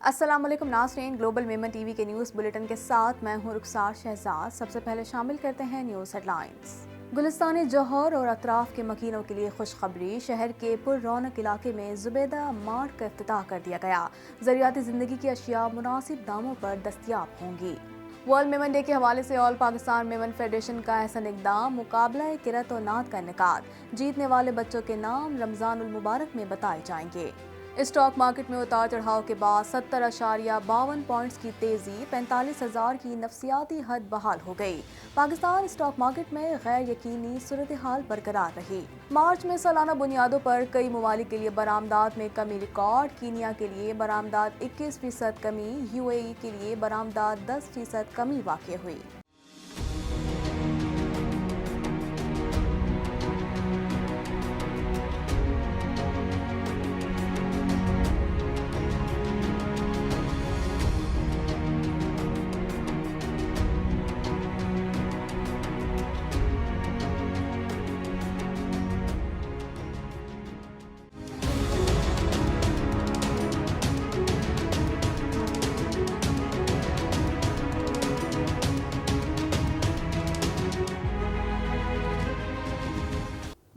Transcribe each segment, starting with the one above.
अस्सलाम वालेकुम नाज़रीन, ग्लोबल मेमन टीवी के न्यूज़ बुलेटिन के साथ मैं हूं रुखसार शहजाद। सबसे पहले शामिल करते हैं न्यूज़ हेडलाइंस। गुलिस्तान जौहर और अतराफ के मकीनों के लिए खुशखबरी। शहर के पुररौनक इलाके में जुबैदा मार्ट का इफ्तिताह कर दिया गया। ज़रूरियाती ज़िंदगी की अशिया मुनासिब दामों पर दस्तयाब होंगी। वर्ल्ड मेमन डे के हवाले से ऑल पाकिस्तान मेमन फेडरेशन का अहसन इक़दाम, मुकाबला किरत और नात का इनेकाद। जीतने वाले बच्चों के नाम रमज़ानुल मुबारक में बताए जाएंगे। स्टॉक मार्केट में उतार चढ़ाव के बाद 70.52 पॉइंट्स की तेजी, 45,000 की नफसियाती हद बहाल हो गई। पाकिस्तान स्टॉक मार्केट में गैर यकीनी सूरत हाल बरकरार रही। मार्च में सालाना बुनियादों पर कई ममालिक के लिए बरामदात में कमी रिकॉर्ड। कीनिया के लिए बरामदात 21% कमी, UAE के लिए बरामदात 10% कमी वाक़ई हुई।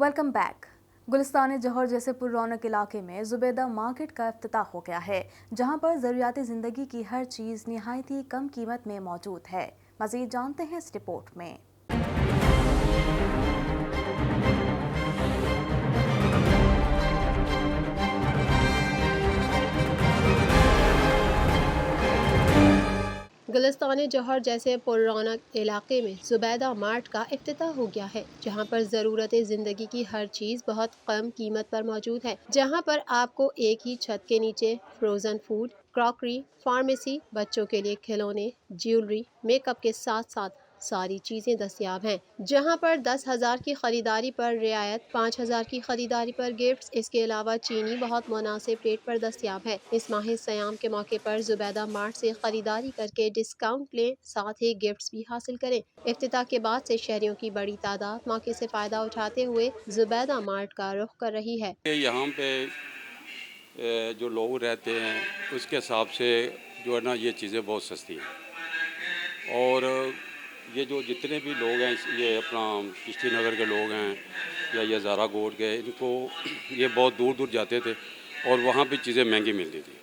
Welcome back. गुलिस्तान जौहर जैसे पुररौनक इलाके में जुबैदा मार्केट का इफ्तिताह हो गया है, जहां पर ज़रूरियाती ज़िंदगी की हर चीज़ निहायत ही कम कीमत में मौजूद है। मज़ीद जानते हैं इस रिपोर्ट में। गुलिस्तान जौहर जैसे पुररौनक इलाके में जुबैदा मार्ट का इफ्तिताह हो गया है, जहां पर ज़रूरत ज़िंदगी की हर चीज़ बहुत कम कीमत पर मौजूद है। जहां पर आपको एक ही छत के नीचे फ्रोज़न फूड, क्रॉकरी, फार्मेसी, बच्चों के लिए खिलौने, ज्वेलरी, मेकअप के साथ साथ सारी चीज़ें दस्तयाब हैं। जहां पर 10,000 की ख़रीदारी पर रियायत, 5,000 की ख़रीदारी पर गिफ्ट्स, इसके अलावा चीनी बहुत मुनासिब रेट पर दस्तयाब है। इस माह सयाम के मौके पर जुबैदा मार्ट से ख़रीदारी करके डिस्काउंट लें, साथ ही गिफ्ट्स भी हासिल करें। इफ्तिताह के बाद से शहरियों की बड़ी तादाद मौके से फ़ायदा उठाते हुए जुबैदा मार्ट का रुख कर रही है। यहाँ पे जो लोग रहते हैं उसके हिसाब से जो है ना, ये चीज़ें बहुत सस्ती हैं। और ये जो जितने भी लोग हैं, ये अपना किश्ती नगर के लोग हैं या ये ज़ारा गोड के, इनको ये बहुत दूर दूर जाते थे और वहाँ पे चीज़ें महंगी मिलती थी।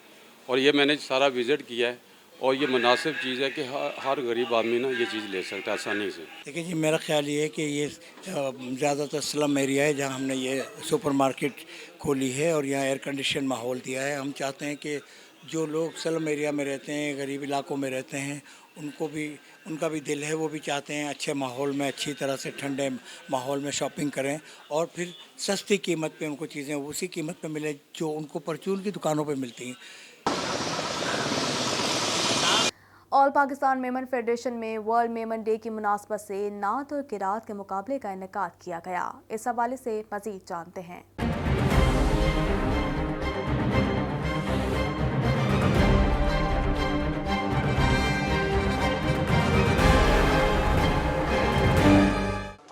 और ये मैंने सारा विज़िट किया है और ये मुनासिब चीज़ है कि हर गरीब आदमी ना ये चीज़ ले सकता है आसानी से। देखिए जी, मेरा ख्याल ये है कि ये ज़्यादातर स्लम एरिया है जहाँ हमने ये सुपर मार्केट खोली है और यहाँ एयर कंडीशन माहौल दिया है। हम चाहते हैं कि जो लोग स्लम एरिया में रहते हैं, गरीब इलाकों में रहते हैं, उनका भी दिल है, वो भी चाहते हैं अच्छे माहौल में, अच्छी तरह से ठंडे माहौल में शॉपिंग करें और फिर सस्ती कीमत पे उनको चीज़ें उसी कीमत पे मिले जो उनको परचून की दुकानों पे मिलती हैं। ऑल पाकिस्तान मेमन फेडरेशन में वर्ल्ड मेमन डे की मुनासबत से नात और किरात के मुकाबले का इनेकाद किया गया। इस हवाले से मज़ीद जानते हैं।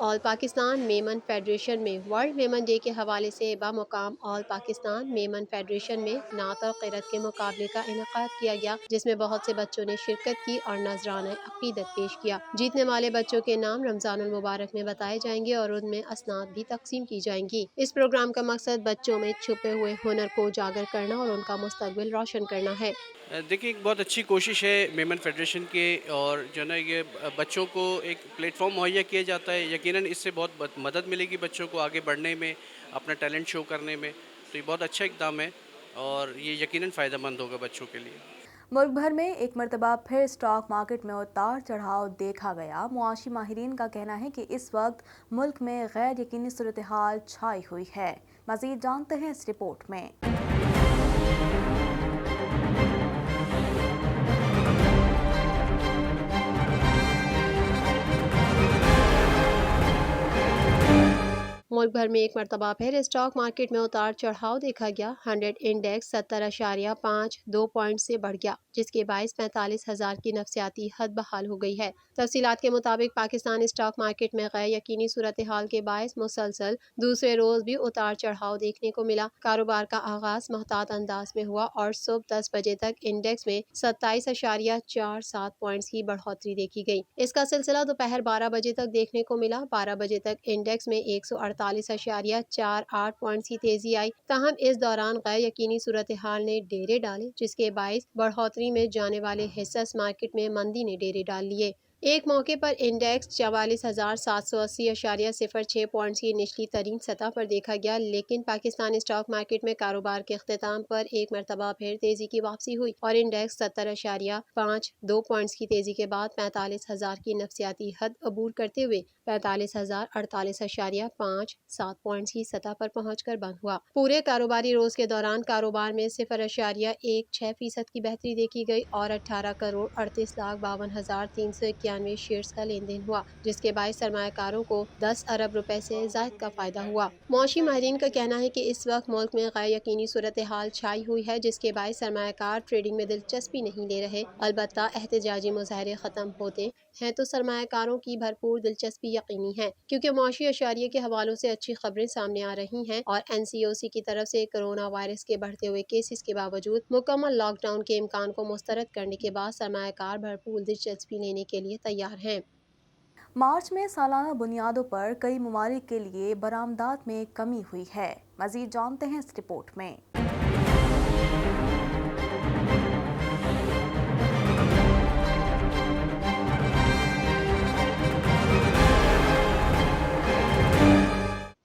ऑल पाकिस्तान मेमन फेडरेशन में वर्ल्ड मेमन डे के हवाले से बामुकाम ऑल पाकिस्तान मेमन फेडरेशन में नात और क़िरत के मुकाबले का इनेकाद किया गया, जिसमें बहुत से बच्चों ने शिरकत की और नजराना अकीदत पेश किया। जीतने वाले बच्चों के नाम रमज़ानुल मुबारक में बताए जाएंगे और उनमें असनाद भी तकसीम की जाएंगी। इस प्रोग्राम का मकसद बच्चों में छुपे हुए हुनर को उजागर करना और उनका मुस्तकबिल रोशन करना है। देखिए, एक बहुत अच्छी कोशिश है मेमन फेडरेशन के, और जो ना ये बच्चों को एक प्लेटफॉर्म मुहैया किया जाता है। यकीनन इससे बहुत मदद मिलेगी बच्चों को आगे बढ़ने में, अपना टैलेंट शो करने में। तो ये बहुत अच्छा इक़दाम है और ये यकीनन फ़ायदेमंद होगा बच्चों के लिए। मुल्क भर में एक मरतबा फिर स्टॉक मार्केट में उतार चढ़ाव देखा गया। मुआशी माहिरीन का कहना है कि इस वक्त मुल्क में गैर यकीनी सूरत हाल छाई हुई है। मज़ीद जानते हैं इस रिपोर्ट में। मुल्क भर में एक मरतबा फिर स्टॉक मार्केट में उतार चढ़ाव देखा गया। 100 इंडेक्स 70.52 पॉइंट से बढ़ गया। جس کے باعث 45,000 کی نفسیاتی حد بحال ہو گئی ہے۔ تفصیلات کے مطابق پاکستان اسٹاک مارکیٹ میں غیر یقینی صورتحال کے باعث مسلسل دوسرے روز بھی اتار چڑھاؤ دیکھنے کو ملا۔ کاروبار کا آغاز محتاط انداز میں ہوا اور صبح 10 بجے تک انڈیکس میں 27.47 پوائنٹس کی بڑھوتری دیکھی گئی۔ اس کا سلسلہ دوپہر 12 بجے تک دیکھنے کو ملا۔ 12 بجے تک انڈیکس میں 148.48 پوائنٹس کی تیزی آئی، تاہم اس دوران غیر یقینی صورتحال نے ڈیرے ڈالے، جس کے باعث بڑھوتری میں جانے والے حصص مارکیٹ میں مندی نے ڈیرے ڈال لیے۔ ایک موقع پر انڈیکس 44,780.06 پوائنٹس کی نچلی ترین سطح پر دیکھا گیا، لیکن پاکستان اسٹاک مارکیٹ میں کاروبار کے اختتام پر ایک مرتبہ پھر تیزی کی واپسی ہوئی اور انڈیکس 70.52 پوائنٹس کی تیزی کے بعد 45,000 کی نفسیاتی حد عبور کرتے ہوئے 45,048.57 پوائنٹس کی سطح پر پہنچ کر بند ہوا۔ پورے کاروباری روز کے دوران کاروبار میں 0.16% کی بہتری دیکھی گئی اور 18,38,52,391 شیئرز کا لین دین ہوا، جس کے باعث سرمایہ کاروں کو 10 ارب روپے سے زائد کا فائدہ ہوا۔ معاشی ماہرین کا کہنا ہے کہ اس وقت ملک میں غیر یقینی صورتحال چھائی ہوئی ہے، جس کے باعث سرمایہ کار ٹریڈنگ میں دلچسپی نہیں لے رہے۔ البتہ احتجاجی مظاہرے ختم ہوتے ہیں تو سرمایہ کاروں کی بھرپور دلچسپی یقینی ہے، کیونکہ معاشی اشاریے کے حوالوں سے اچھی خبریں سامنے آ رہی ہیں اور NCOC کی طرف سے کرونا وائرس کے بڑھتے ہوئے کیسز کے باوجود مکمل لاک ڈاؤن کے امکان کو مسترد کرنے کے بعد سرمایہ کار بھرپور دلچسپی لینے کے لیے تیار ہیں۔ مارچ میں سالانہ بنیادوں پر کئی ممالک کے لیے برآمدات میں کمی ہوئی ہے۔ مزید جانتے ہیں اس رپورٹ میں۔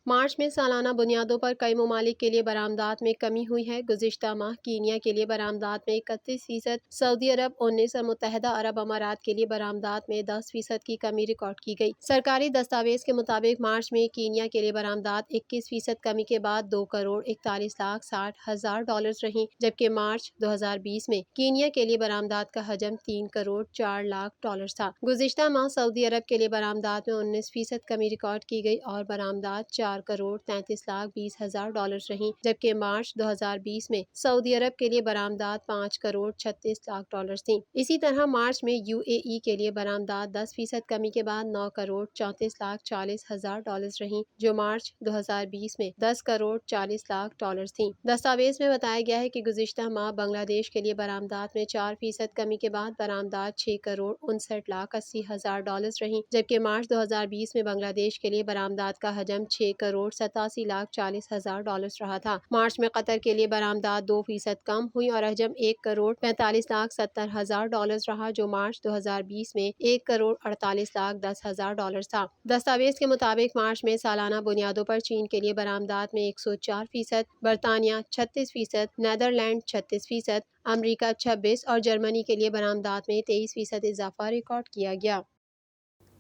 مارچ میں سالانہ بنیادوں پر کئی ممالک کے لیے برآمدات میں کمی ہوئی ہے۔ گزشتہ ماہ کینیا کے لیے برآمدات میں 31%، سعودی عرب 19 اور متحدہ عرب امارات کے لیے برآمدات میں 10% کی کمی ریکارڈ کی گئی۔ سرکاری دستاویز کے مطابق مارچ میں کینیا کے لیے برآمدات 21% کمی کے بعد $2,41,60,000 رہیں، جبکہ مارچ 2020 میں کینیا کے لیے برآمدات کا حجم $3,04,00,000 تھا۔ گزشتہ ماہ سعودی عرب کے لیے برآمدات میں 19% کمی ریکارڈ کی گئی اور برآمدات $4,33,20,000 رہیں، جبکہ مارچ 2020 میں سعودی عرب کے لیے برآمدات $5,36,00,000 تھیں۔ اسی طرح مارچ میں UAE کے لیے برآمدات 10% کمی کے بعد $9,34,40,000 رہیں، جو مارچ 2020 میں $10,40,00,000 تھیں۔ دستاویز میں بتایا گیا ہے کہ گزشتہ ماہ بنگلہ دیش کے لیے برآمدات میں 4% کمی کے بعد برآمدات $6,59,80,000 رہیں، جبکہ مارچ 2020 میں بنگلہ دیش کے لیے برآمدات کا حجم $6,87,40,000 رہا تھا۔ مارچ میں قطر کے لیے برآمدات 2% کم ہوئی اور حجم $1,45,70,000 رہا، جو مارچ 2020 میں $1,48,10,000 تھا۔ دستاویز کے مطابق مارچ میں سالانہ بنیادوں پر چین کے لیے برآمدات میں 104%، برطانیہ 36%، نیدرلینڈ 36%، امریکہ 26% اور جرمنی کے لیے برآمدات میں 23% اضافہ ریکارڈ کیا گیا۔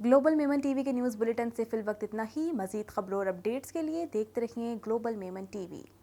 گلوبل میمن ٹی وی کے نیوز بلیٹن سے فی الوقت اتنا ہی۔ مزید خبروں اور اپڈیٹس کے لیے دیکھتے رہیے گلوبل میمن ٹی وی۔